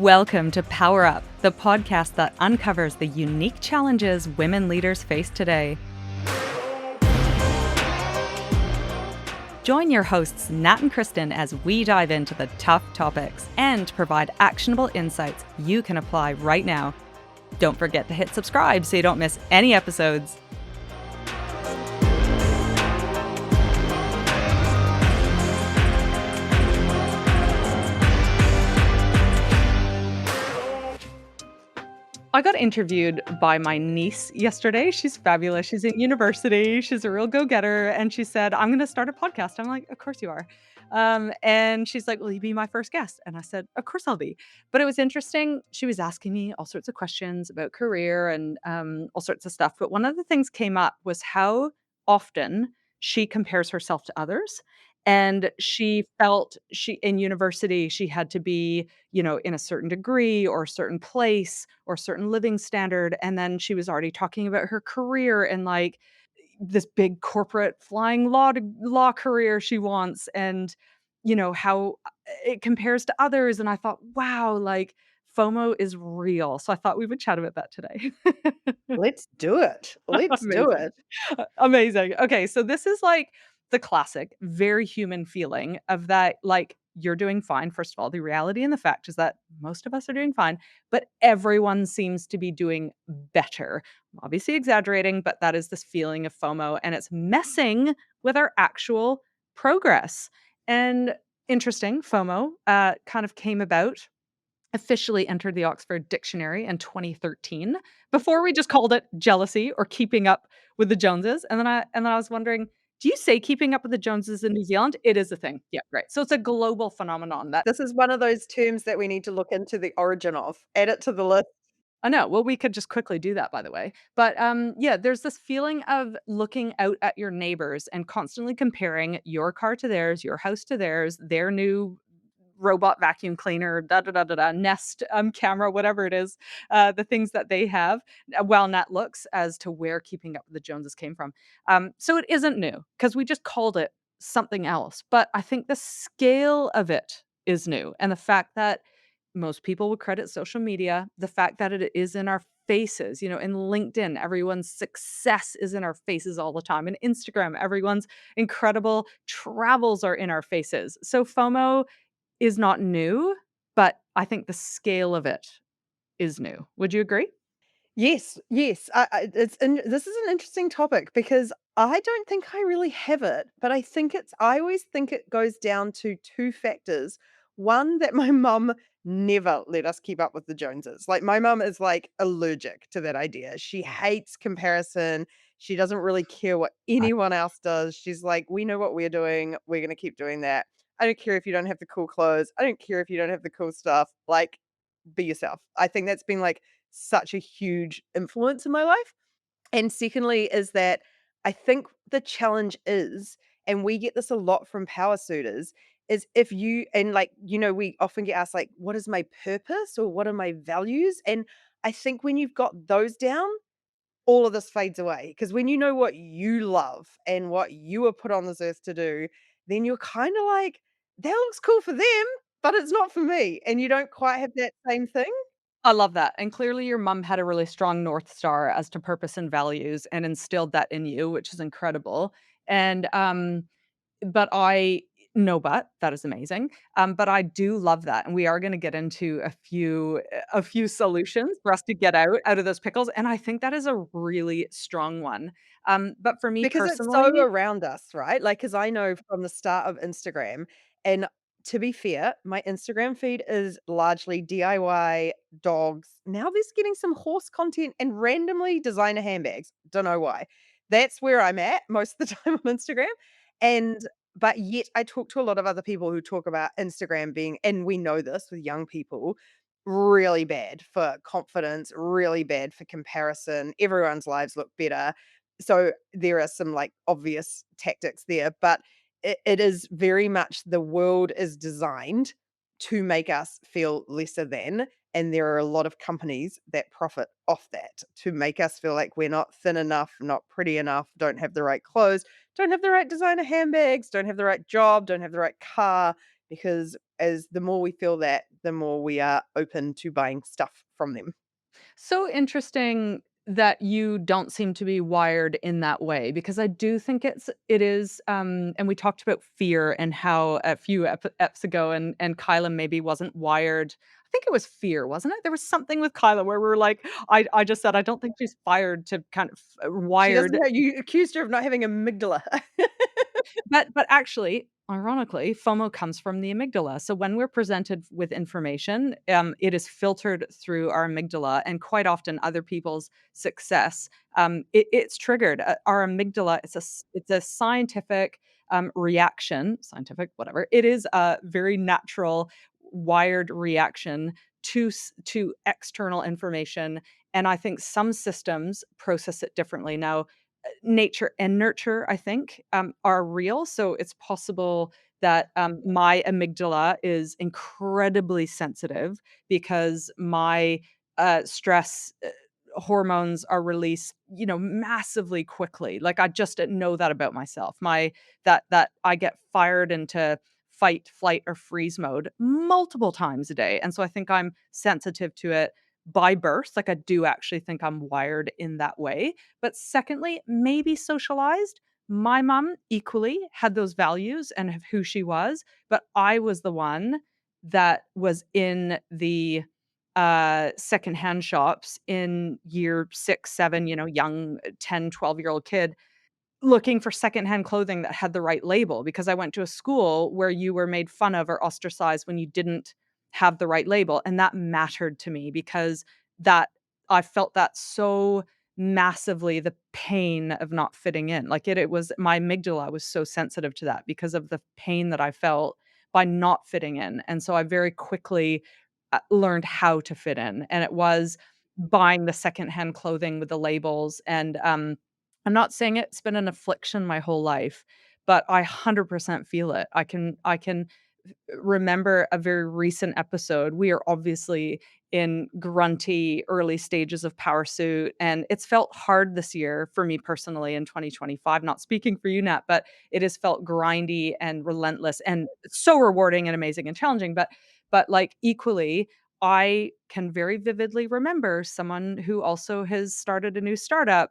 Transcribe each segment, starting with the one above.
Welcome to Power Up, the podcast that uncovers the unique challenges women leaders face today. Join your hosts, Nat and Kristen, as we dive into the tough topics and provide actionable insights you can apply right now. Don't forget to hit subscribe so you don't miss any episodes. I got interviewed by my niece yesterday. She's fabulous. She's in university. She's a real go-getter. And she said, I'm going to start a podcast. I'm like, of course you are. And she's like, will you be my first guest? And I said, of course I'll be. But it was interesting. She was asking me all sorts of questions about career and all sorts of stuff. But one of the things came up was how often she compares herself to others. And she felt in university, she had to be, in a certain degree or a certain place or certain living standard. And then she was already talking about her career and like this big corporate flying law career she wants and how it compares to others. And I thought, wow, like FOMO is real. So I thought we would chat about that today. Let's do it. Let's do Amazing. it. Amazing. Okay, so this is like the classic, very human feeling of that, like, you're doing fine. First of all, the reality and the fact is that most of us are doing fine, but everyone seems to be doing better. I'm obviously exaggerating, but that is this feeling of FOMO, and it's messing with our actual progress. And interesting, FOMO kind of came about officially entered the Oxford Dictionary in 2013. Before we just called it jealousy or keeping up with the Joneses. And then I was wondering, do you say keeping up with the Joneses in New Zealand? It is a thing. Yeah, right. So it's a global phenomenon that This is one of those terms that we need to look into the origin of. Add it to the list. I know. Well, we could just quickly do that, by the way. But yeah, there's this feeling of looking out at your neighbors and constantly comparing your car to theirs, your house to theirs, their new robot vacuum cleaner, da da da da da, Nest camera, whatever it is, the things that they have, while Nat looks as to where keeping up with the Joneses came from. So it isn't new because we just called it something else. But I think the scale of it is new. And the fact that most people would credit social media, the fact that it is in our faces, in LinkedIn, everyone's success is in our faces all the time. In Instagram, everyone's incredible travels are in our faces. So FOMO is not new, but I think the scale of it is new. Would you agree? Yes, yes. This is an interesting topic because I don't think I really have it, but I always think it goes down to two factors. One, that my mum never let us keep up with the Joneses. Like my mum is like allergic to that idea. She hates comparison. She doesn't really care what anyone else does. She's like, we know what we're doing. We're going to keep doing that. I don't care if you don't have the cool clothes. I don't care if you don't have the cool stuff. Like, be yourself. I think that's been like such a huge influence in my life. And secondly, is that I think the challenge is, and we get this a lot from power suitors, is if you, and like, we often get asked, like, what is my purpose or what are my values? And I think when you've got those down, all of this fades away. Because when you know what you love and what you were put on this earth to do, then you're kind of like, that looks cool for them, but it's not for me. And you don't quite have that same thing. I love that, and clearly your mom had a really strong North Star as to purpose and values and instilled that in you, which is incredible, and, but I no but, that is amazing, but I do love that, and we are gonna get into a few solutions for us to get out of those pickles, and I think that is a really strong one, but for me Because it's so personally. around us, right? Like, because I know from the start of Instagram, and to be fair, my Instagram feed is largely DIY, dogs. Now there's getting some horse content and randomly designer handbags. Don't know why. That's where I'm at most of the time on Instagram. And but yet I talk to a lot of other people who talk about Instagram being, and we know this with young people, really bad for confidence, really bad for comparison. Everyone's lives look better. So there are some like obvious tactics there, but it is very much the world is designed to make us feel lesser than. And there are a lot of companies that profit off that to make us feel like we're not thin enough, not pretty enough, don't have the right clothes, don't have the right designer handbags, don't have the right job, don't have the right car, because as the more we feel that, the more we are open to buying stuff from them. So interesting that you don't seem to be wired in that way because I do think it is and we talked about fear and how a few eps ago and Kyla maybe wasn't wired. I think it was fear, wasn't it? There was something with Kyla where we were like I just said I don't think she's fired to kind of She doesn't wired. have you accused her of not having amygdala. But actually, ironically, FOMO comes from the amygdala. So when we're presented with information, it is filtered through our amygdala, and quite often other people's success, it's triggered. Our amygdala, it's a scientific reaction, scientific, whatever. It is a very natural, wired reaction to external information, and I think some systems process it differently. Now, nature and nurture, I think, are real. So it's possible that my amygdala is incredibly sensitive because my stress hormones are released, massively quickly. Like I just know that about myself. That I get fired into fight, flight, or freeze mode multiple times a day. And so I think I'm sensitive to it by birth. Like I do actually think I'm wired in that way, but secondly, maybe socialized. My mom equally had those values and of who she was, but I was the one that was in the secondhand shops in year 6, 7, young 10, 12-year-old kid looking for secondhand clothing that had the right label because I went to a school where you were made fun of or ostracized when you didn't have the right label, and that mattered to me because that I felt that so massively, the pain of not fitting in. Like it was my amygdala was so sensitive to that because of the pain that I felt by not fitting in, and so I very quickly, learned how to fit in, and it was buying the secondhand clothing with the labels and, I'm not saying it's been an affliction my whole life, but I 100% feel it. I can remember a very recent episode. We are obviously in grunty early stages of Power Suit, and it's felt hard this year for me personally in 2025. Not speaking for you, Nat, but it has felt grindy and relentless and so rewarding and amazing and challenging. But like equally, I can very vividly remember someone who also has started a new startup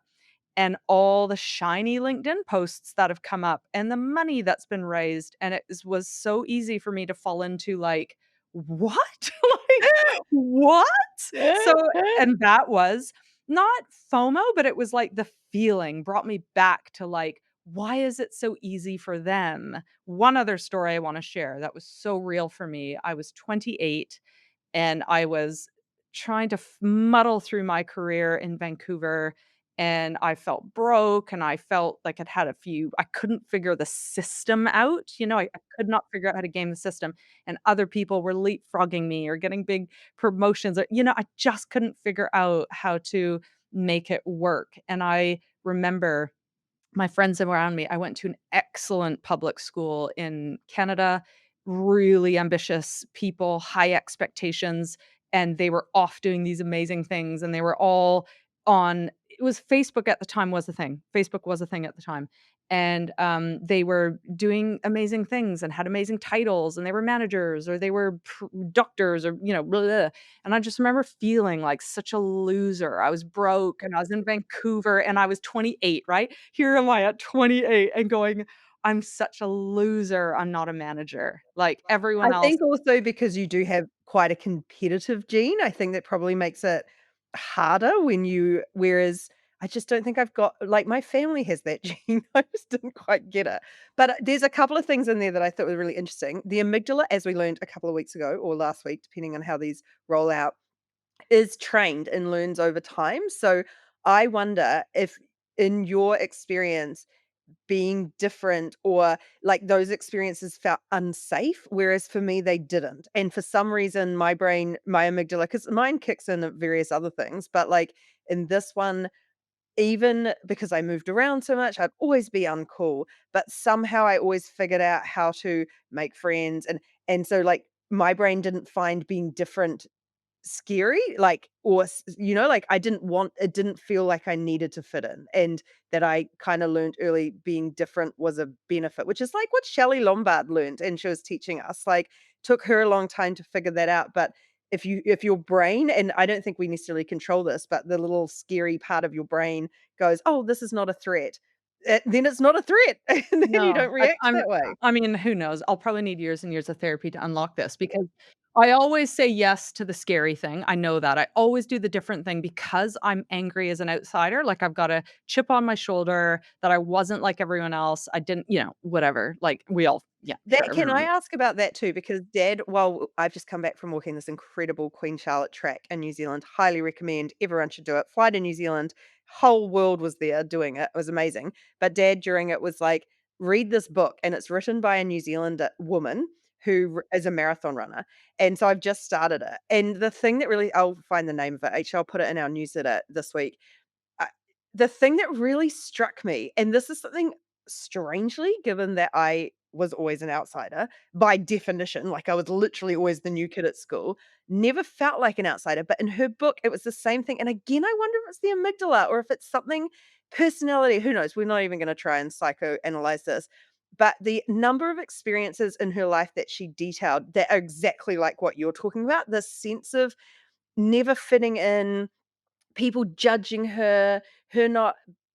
and all the shiny LinkedIn posts that have come up and the money that's been raised, and was so easy for me to fall into, like, "What?" Like, "What?" So and that was not FOMO, but it was, like, the feeling brought me back to, like, why is it so easy for them? One other story I wanna share that was so real for me. I was 28 and I was trying to muddle through my career in Vancouver, and I felt broke, and I felt like I couldn't figure the system out, I could not figure out how to game the system, and other people were leapfrogging me or getting big promotions or I just couldn't figure out how to make it work, and I remember my friends around me. I went to an excellent public school in Canada, really ambitious people, high expectations, and they were off doing these amazing things, and they were all on it was Facebook at the time was a thing. Facebook was a thing at the time, and, they were doing amazing things and had amazing titles, and they were managers or they were doctors or, blah, blah, blah. And I just remember feeling like such a loser. I was broke and I was in Vancouver and I was 28, right? Here am I at 28 and going, "I'm such a loser, I'm not a manager." Like, everyone I else. think also because you do have quite a competitive gene, I think that probably makes it harder when you whereas I just don't think I've got like, my family has that gene, I just didn't quite get it. But, there's a couple of things in there that I thought were really interesting. The amygdala, as we learned a couple of weeks ago or last week, depending on how these roll out, is trained and learns over time. So, I wonder if in your experience being different or like those experiences felt unsafe, whereas for me they didn't. And for some reason my brain, my amygdala, because mine kicks in at various other things, but like in this one, even because I moved around so much, I'd always be uncool. But somehow I always figured out how to make friends and so like my brain didn't find being different scary, like, or like I didn't want it didn't feel like I needed to fit in, and that I kind of learned early being different was a benefit, which is like what Shelley Lombard learned, and she was teaching us. Like, took her a long time to figure that out, but if your brain, and I don't think we necessarily control this, but the little scary part of your brain goes, "Oh, this is not a threat," then it's not a threat, and then you No, don't react that way. I mean, who knows? I'll probably need years and years of therapy to unlock this because I always say yes to the scary thing. I know that. I always do the different thing because I'm angry as an outsider. Like I've got a chip on my shoulder that I wasn't like everyone else. I didn't, whatever. Like we all, yeah, sure, That can I everyone. ask about that too? Because Dad, well, I've just come back from walking this incredible Queen Charlotte track in New Zealand. Highly recommend. Everyone should do it. Fly to New Zealand. Whole world was there doing it. It was amazing. But Dad during it was like, read this book, and it's written by a New Zealand woman who is a marathon runner. And so I've just started it. And the thing that really, I'll find the name of it. Actually, I'll put it in our newsletter this week. I the thing that really struck me, and this is something strangely, given that I was always an outsider by definition, like I was literally always the new kid at school, never felt like an outsider. But in her book, it was the same thing. And again, I wonder if it's the amygdala or if it's something personality. Who knows? We're not even going to try and psychoanalyze this. But the number of experiences in her life that she detailed that are exactly like what you're talking about, the sense of never fitting in, people judging her, her not,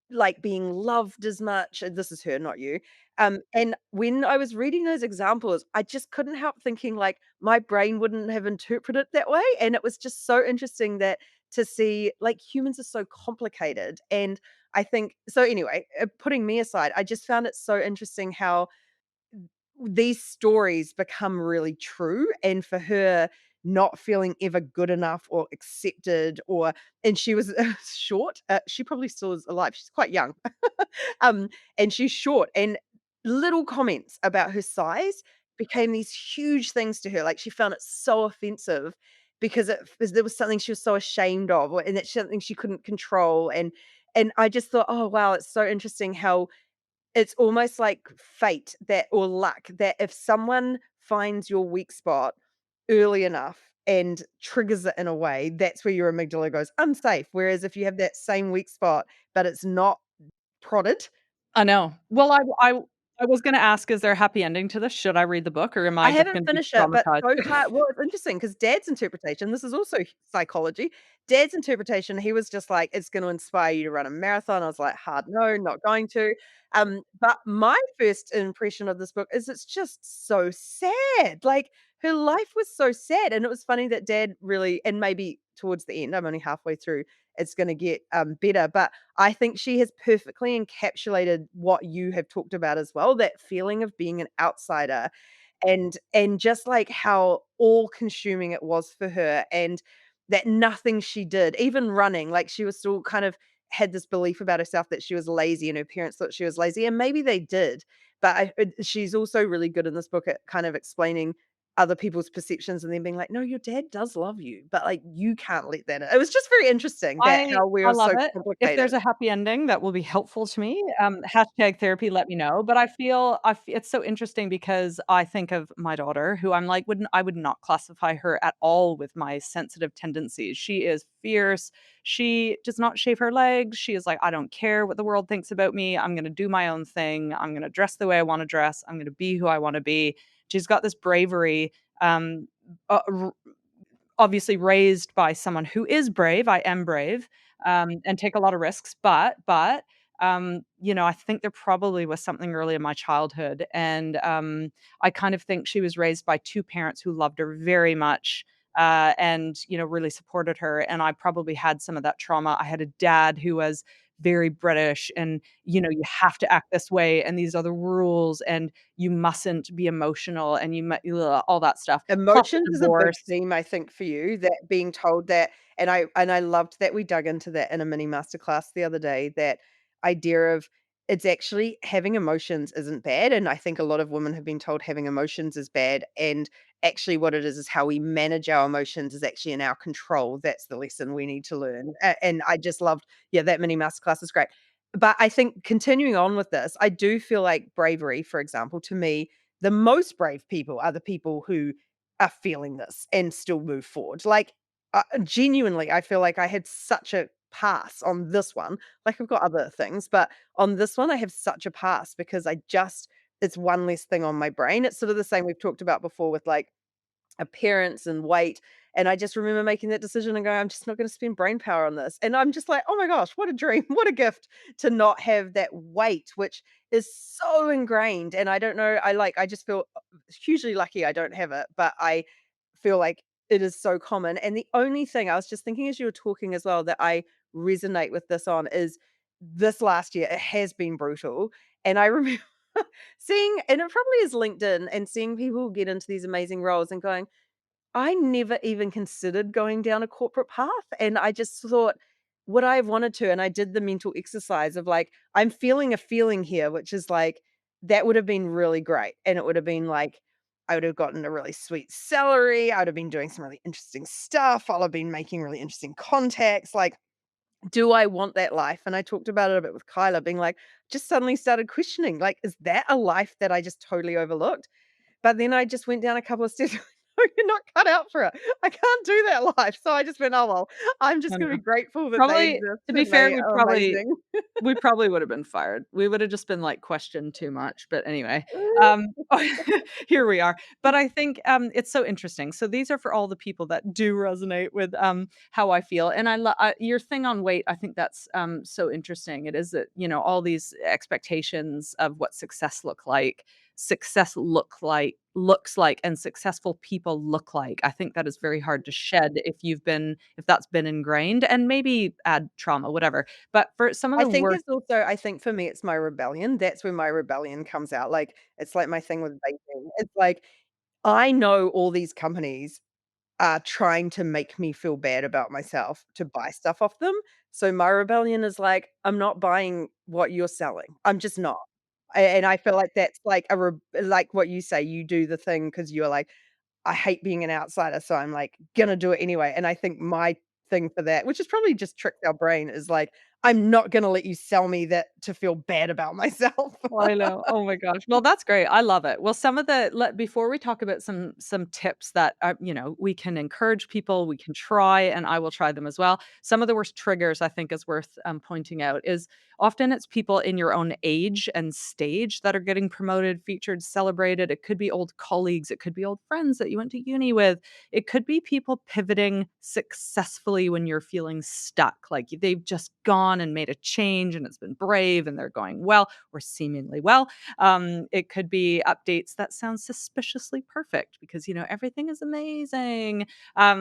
like, being loved as much, and this is her, not you, and when I was reading those examples, I just couldn't help thinking, like, my brain wouldn't have interpreted it that way, and it was just so interesting that to see, like, humans are so complicated, and I think so anyway, putting me aside, I just found it so interesting how these stories become really true, and for her not feeling ever good enough or accepted, or and she was short, she probably still is alive, she's quite young, um, and she's short, and little comments about her size became these huge things to her, like, she found it so offensive because there was something she was so ashamed of, or and it's something she couldn't control, and I just thought, "Oh, wow, it's so interesting how it's almost like fate that, or luck, that if someone finds your weak spot early enough and triggers it in a way, that's where your amygdala goes, "Unsafe." Whereas if you have that same weak spot, but it's not prodded. I know. Well, I was gonna ask, is there a happy ending to this? Should I read the book or am I I just haven't gonna be finished it, but traumatized? so far, well, it's interesting because Dad's interpretation, this is also psychology. Dad's interpretation, he was just like, "It's gonna inspire you to run a marathon." I was like, "Hard no, not going to." But my first impression of this book is it's just so sad. Like, her life was so sad, and it was funny that Dad really, and maybe towards the end, I'm only halfway through, it's gonna get, better, but I think she has perfectly encapsulated what you have talked about as well, that feeling of being an outsider, and just, like, how all-consuming it was for her, and that nothing she did, even running, like, she was still kind of had this belief about herself that she was lazy, and her parents thought she was lazy, and maybe they did, but she's also really good in this book at kind of explaining other people's perceptions and then being like, "No, your dad does love you, but, like, you can't let that in." It was just very interesting that how I we're love so it. If there's complicated. a happy ending that will be helpful to me, hashtag therapy, let me know, but it's so interesting because I think of my daughter who I'm like, I would not classify her at all with my sensitive tendencies. She is fierce. She does not shave her legs. She is like, "I don't care what the world thinks about me. I'm gonna do my own thing. I'm gonna dress the way I wanna dress. I'm gonna be who I wanna be." She's got this bravery, um, r obviously raised by someone who is brave. I am brave, and take a lot of risks, I think there probably was something early in my childhood, and, I kind of think she was raised by 2 parents who loved her very much, and, really supported her, and I probably had some of that trauma. I had a dad who was very British and, you have to act this way, and these are the rules, and you mustn't be emotional, and all that stuff, plus a Emotions is a big divorce. theme, I think, for you, that being told that, and I loved that we dug into that in a mini masterclass the other day, that idea of it's actually having emotions isn't bad, and I think a lot of women have been told having emotions is bad, and actually what it is how we manage our emotions is actually in our control. That's the lesson we need to learn, and I just loved, yeah, that mini masterclass is great. But I think continuing on with this, I do feel like bravery, for example, to me, the most brave people are the people who are feeling this and still move forward. Like, Genuinely, I feel like I had such a pass on this one. Like, I've got other things, but on this one, I have such a pass because I just it's one less thing on my brain. It's sort of the same we've talked about before with, like, appearance and weight, and I just remember making that decision and going, "I'm just not gonna spend brain power on this," and I'm just like, "Oh my gosh, what a dream, what a gift to not have that weight," which is so ingrained, and I don't know, I just feel, hugely lucky I don't have it, but I feel like it is so common, and the only thing I was just thinking as you were talking as well that I resonate with this on is this last year, it has been brutal, and I remember seeing and it probably is LinkedIn and seeing people get into these amazing roles and going, I never even considered going down a corporate path, and I just thought, would I have wanted to? And I did the mental exercise of like, I'm feeling a feeling here, which is like, that would have been really great. And it would have been like, I would have gotten a really sweet salary. I would have been doing some really interesting stuff. I'll have been making really interesting contacts. Like, do I want that life? And I talked about it a bit with Kyla, being like, just suddenly started questioning, like, is that a life that I just totally overlooked? But then I just went down a couple of steps. No, you're not cut out for it. I can't do that life. So I just went, "Oh, well, I'm just I gonna be know. grateful that they Probably exist to be and fair, they are amazing." we probably would have been fired. We would have just been, like, questioned too much, but anyway, here we are. But I think, it's so interesting. So these are for all the people that do resonate with, how I feel, and your thing on weight, I think that's, so interesting. It is that, all these expectations of what success looks like and successful people look like. I think that is very hard to shed if that's been ingrained and maybe add trauma, whatever. But for some of I the think worst it's also I think for me, it's my rebellion. That's where my rebellion comes out. Like, it's like my thing with vaping. It's like, I know all these companies are trying to make me feel bad about myself to buy stuff off them. So my rebellion is like, I'm not buying what you're selling. I'm just not. And I feel like that's like like what you say, you do the thing because you're like, I hate being an outsider, so I'm like gonna do it anyway. And I think my thing for that, which is probably just tricked our brain, is like, I'm not gonna let you sell me that to feel bad about myself. I know. Oh my gosh. Well, that's great. I love it. Well, some of the let before we talk about some tips that we can encourage people, we can try, and I will try them as well. Some of the worst triggers I think is worth pointing out is often it's people in your own age and stage that are getting promoted, featured, celebrated. It could be old colleagues, it could be old friends that you went to uni with. It could be people pivoting successfully when you're feeling stuck, like they've just gone and made a change and it's been brave and they're going well or seemingly well. It could be updates that sound suspiciously perfect because, everything is amazing.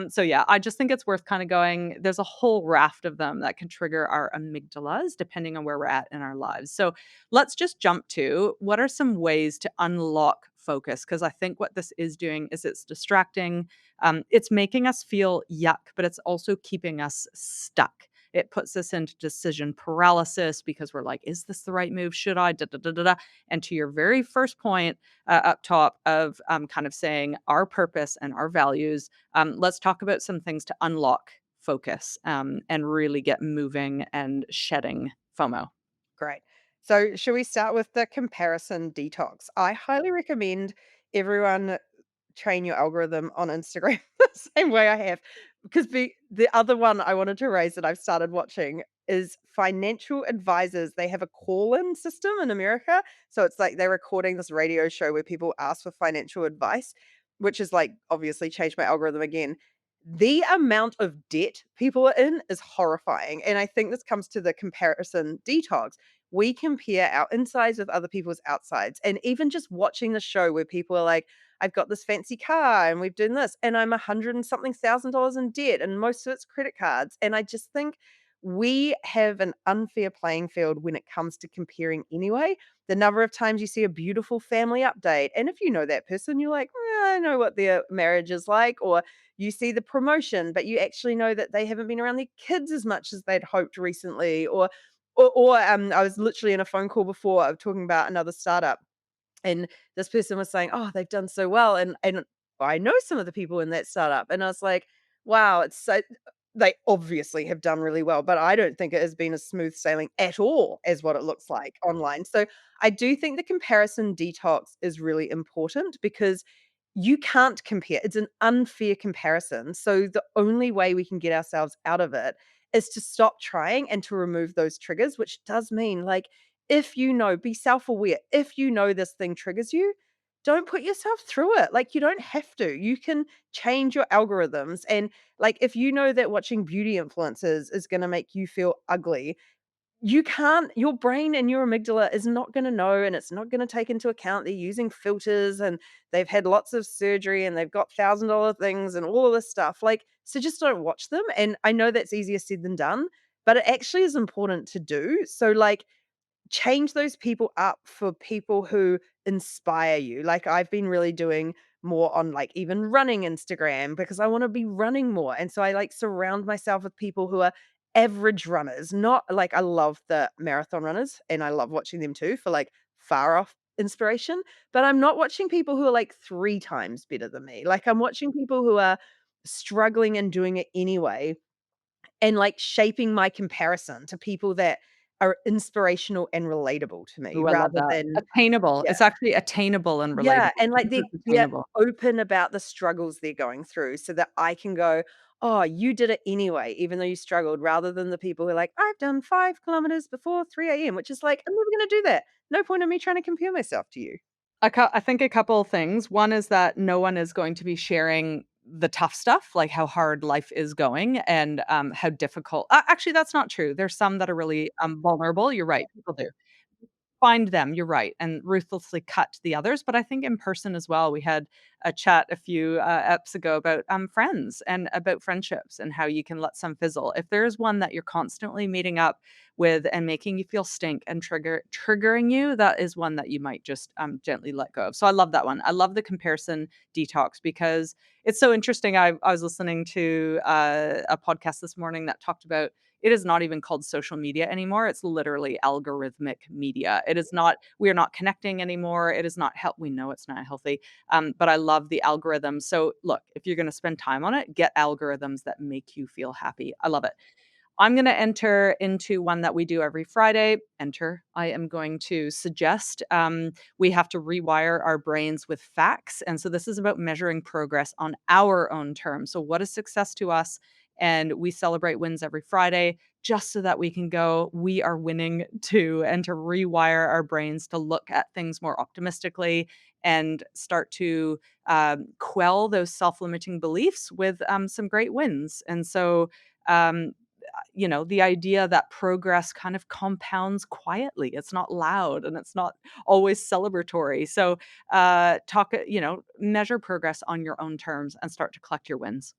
So, yeah, I just think it's worth kind of going. There's a whole raft of them that can trigger our amygdalas depending on where we're at in our lives. So, let's just jump to what are some ways to unlock focus? Because I think what this is doing is it's distracting. It's making us feel yuck, but it's also keeping us stuck. It puts us into decision paralysis because we're like, "Is this the right move? Should I?" Da, da, da, da, da. And to your very first point up top of kind of saying our purpose and our values, let's talk about some things to unlock focus and really get moving and shedding FOMO. Great. So, should we start with the comparison detox? I highly recommend everyone train your algorithm on Instagram the same way I have. Because the other one I wanted to raise that I've started watching is financial advisors. They have a call-in system in America. So it's like they're recording this radio show where people ask for financial advice, which is like obviously changed my algorithm again. The amount of debt people are in is horrifying. And I think this comes to the comparison detox. We compare our insides with other people's outsides. And even just watching the show where people are like, I've got this fancy car and we've done this and I'm 100 and something $1,000 in debt and most of it's credit cards. And I just think we have an unfair playing field when it comes to comparing anyway. The number of times you see a beautiful family update, and if you know that person, you're like, I know what their marriage is like, or you see the promotion, but you actually know that they haven't been around their kids as much as they'd hoped recently, or I was literally in a phone call before of talking about another startup and this person was saying, "Oh, they've done so well," and I know some of the people in that startup, and I was like, "Wow, it's so." They obviously have done really well, but I don't think it has been as smooth sailing at all as what it looks like online. So I do think the comparison detox is really important because you can't compare. It's an unfair comparison. So the only way we can get ourselves out of it is to stop trying and to remove those triggers, which does mean like if you know, be self-aware. If you know this thing triggers you, don't put yourself through it. Like you don't have to. You can change your algorithms. And like if you know that watching beauty influencers is going to make you feel ugly, you can't your brain and your amygdala is not gonna know, and it's not gonna take into account they're using filters, and they've had lots of surgery, and they've got $1,000 things and all of this stuff, like, so just don't watch them, and I know that's easier said than done, but it actually is important to do, so, like, change those people up for people who inspire you. Like I've been really doing more on like even running Instagram because I want to be running more. And so I like surround myself with people who are average runners, not like I love the marathon runners and I love watching them too for like far off inspiration, but I'm not watching people who are like 3 times better than me. Like I'm watching people who are struggling and doing it anyway and, like, shaping my comparison to people that are inspirational and relatable to me Ooh, I love rather that. than Attainable. yeah. It's actually attainable and Yeah, relatable. and, like, It's they're attainable. open about the struggles they're going through so that I can go, "Oh, you did it anyway, even though you struggled," rather than the people who are like, "I've done 5 kilometers before 3 AM," which is like, "I'm never gonna do that. No point in me trying to compare myself to you." I think a couple of things. One is that no one is going to be sharing the tough stuff, like how hard life is going and, how difficult actually, that's not true. There's some that are really, vulnerable. You're right, people do. Find them, you're right, and ruthlessly cut the others, but I think in person as well, we had a chat a few, eps ago about, friends and about friendships and how you can let some fizzle. If there is one that you're constantly meeting up with and making you feel stink and triggering you, that is one that you might just, gently let go of. So I love that one. I love the comparison detox because it's so interesting. I was listening to, a podcast this morning that talked about it is not even called social media anymore. It's literally algorithmic media. It is not we are not connecting anymore. It is not help we know it's not healthy. But I love the algorithms. So look, if you're going to spend time on it, get algorithms that make you feel happy. I love it. I'm going to enter into one that we do every Friday. Enter. I am going to suggest we have to rewire our brains with facts. And so this is about measuring progress on our own terms. So, what is success to us? And we celebrate wins every Friday just so that we can go, we are winning too, and to rewire our brains to look at things more optimistically and start to quell those self limiting beliefs with some great wins. And so, um, the idea that progress kind of compounds quietly. It's not loud and it's not always celebratory. So, measure progress on your own terms and start to collect your wins.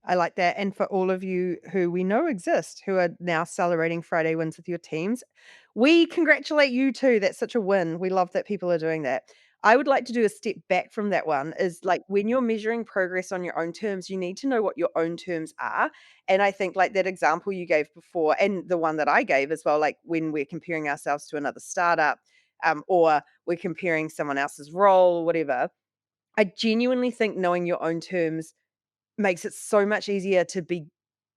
I like that, and for all of you who we know exist, who are now celebrating Friday wins with your teams, we congratulate you too, that's such a win, we love that people are doing that. I would like to do a step back from that one, is, like, when you're measuring progress on your own terms, you need to know what your own terms are, and I think, like, that example you gave before, and the one that I gave as well, like, when we're comparing ourselves to another startup, or we're comparing someone else's role or whatever, I genuinely think knowing your own terms makes it so much easier to be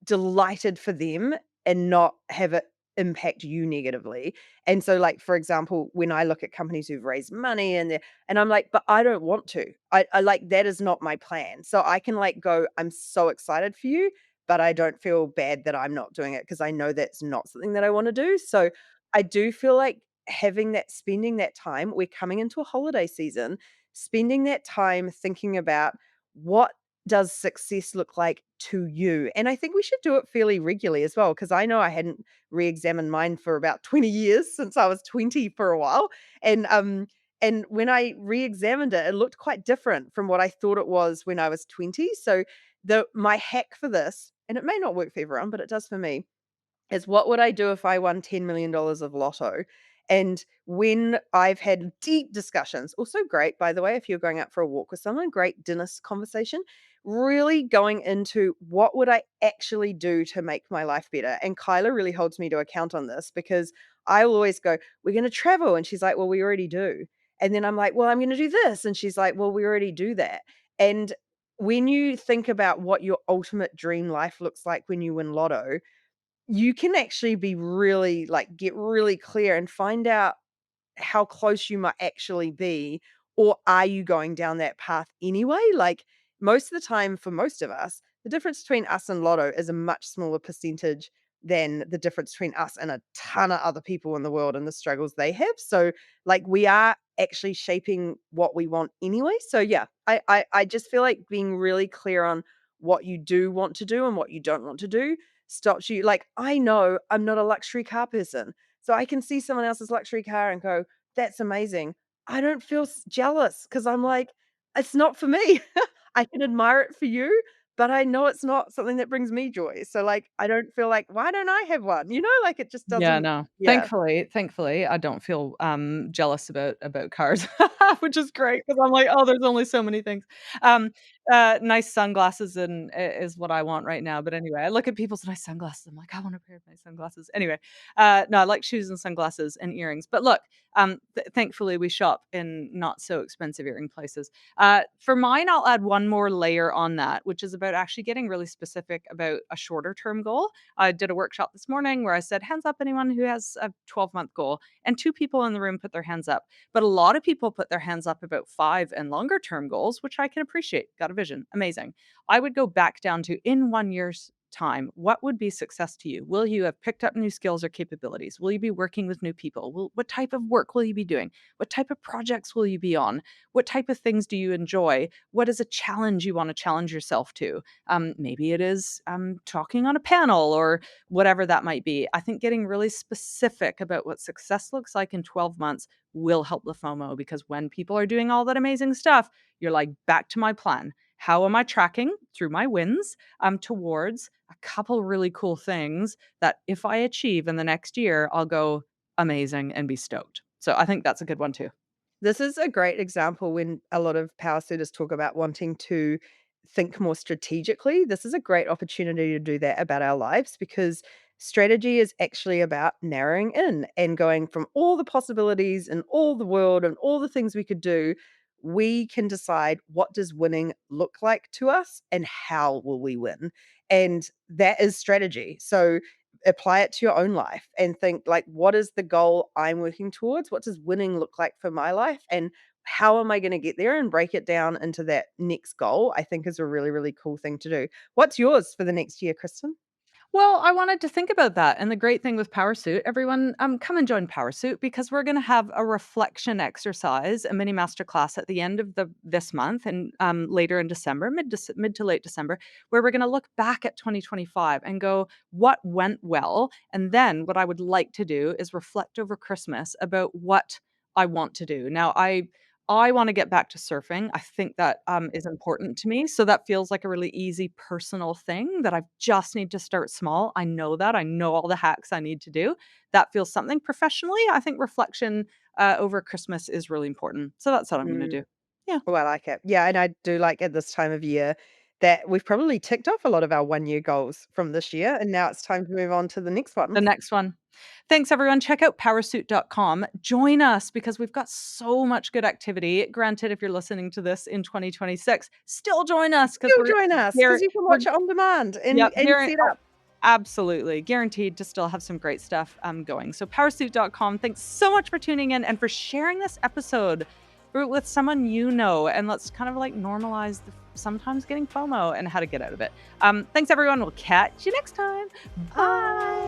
delighted for them and not have it impact you negatively. And so, like, for example, when I look at companies who've raised money and I'm like, but I don't want to. I like that is not my plan. So I can like go, I'm so excited for you, but I don't feel bad that I'm not doing it because I know that's not something that I want to do. So I do feel like having that spending that time, we're coming into a holiday season, spending that time thinking about what does success look like to you? And I think we should do it fairly regularly as well, because I know I hadn't re-examined mine for about 20 years since I was 20 for a while. And when I re-examined it, it looked quite different from what I thought it was when I was 20. So the my hack for this, and it may not work for everyone, but it does for me, is what would I do if I won $10 million of lotto? And when I've had deep discussions, also great, by the way, if you're going out for a walk with someone, great conversation, really going into what would I actually do to make my life better. And Kyla really holds me to account on this because I will always go, we're going to travel. And she's like, well, we already do. And then I'm like, well, I'm going to do this. And she's like, well, we already do that. And when you think about what your ultimate dream life looks like when you win lotto, you can actually be really like, get really clear and find out how close you might actually be or are you going down that path anyway? Like, most of the time, for most of us, the difference between us and Lotto is a much smaller percentage than the difference between us and a ton of other people in the world and the struggles they have. So, like, we are actually shaping what we want anyway. So, yeah, I just feel like being really clear on what you do want to do and what you don't want to do stops you. Like, I know I'm not a luxury car person, so I can see someone else's luxury car and go, "That's amazing." I don't feel jealous because I'm like, it's not for me. I can admire it for you, but I know it's not something that brings me joy. So, like, I don't feel like, why don't I have one? Like, it just Yeah, doesn't. no. Yeah. Thankfully, I don't feel, jealous about cars, which is great because 'cause I'm like, "Oh, there's only so many things." Um, nice sunglasses and I is what I want right now, but anyway, I look at people's nice sunglasses, I'm like, "I want a pair of nice sunglasses." Anyway, no, I like shoes and sunglasses and earrings, but look, thankfully, we shop in not so expensive earring places. For mine, I'll add one more layer on that, which is about actually getting really specific about a shorter term goal. I did a workshop this morning where I said, hands up anyone who has a 12-month goal. And two people in the room put their hands up. But a lot of people put their hands up about 5 and longer term goals, which I can appreciate. Got a vision. Amazing. I would go back down to in 1 year's time, what would be success to you? Will you have picked up new skills or capabilities? Will you be working with new people? What type of work will you be doing? What type of projects will you be on? What type of things do you enjoy? What is a challenge you want to challenge yourself to? Maybe it is talking on a panel or whatever that might be. I think getting really specific about what success looks like in 12 months will help the FOMO because when people are doing all that amazing stuff, you're like, back to my plan. How am I tracking through my wins towards a couple really cool things that if I achieve in the next year, I'll go amazing and be stoked. So I think that's a good one too. This is a great example when a lot of power suitors talk about wanting to think more strategically. This is a great opportunity to do that about our lives because strategy is actually about narrowing in and going from all the possibilities and all the world and all the things we could do. We can decide what does winning look like to us and how will we win. And that is strategy. So apply it to your own life and think like, what is the goal I'm working towards? What does winning look like for my life? And how am I going to get there and break it down into that next goal? I think is a really, really cool thing to do. What's yours for the next year, Kristen? Well, I wanted to think about that, and the great thing with PowerSuit, everyone, come and join PowerSuit because we're gonna have a reflection exercise, a mini masterclass at the end of this month and, later in December, mid to late December, where we're gonna look back at 2025 and go, "What went well?" And then what I would like to do is reflect over Christmas about what I want to do. Now, I wanna get back to surfing. I think that, is important to me, so that feels like a really easy personal thing that I just need to start small. I know that, I know all the hacks I need to do. That feels something. Professionally, I think reflection, over Christmas is really important, so that's what I'm gonna Mm. do. Yeah, Oh, I like it. Yeah, and I do like at this time of year that we've probably ticked off a lot of our 1 year goals from this year, and now it's time to move on to the next the one. next one. Thanks, everyone. Check out powersuit.com. Join us because we've got so much good activity. Granted, if you're listening to this in 2026, still join us because Still join us because you can we're watch it on demand yep, and set oh, up. absolutely. Guaranteed to still have some great stuff, going. So powersuit.com, thanks so much for tuning in and for sharing this episode with someone you know, and let's kind of, like, normalize the sometimes getting FOMO and how to get out of it. Thanks, everyone. We'll catch you next time. Bye. Bye.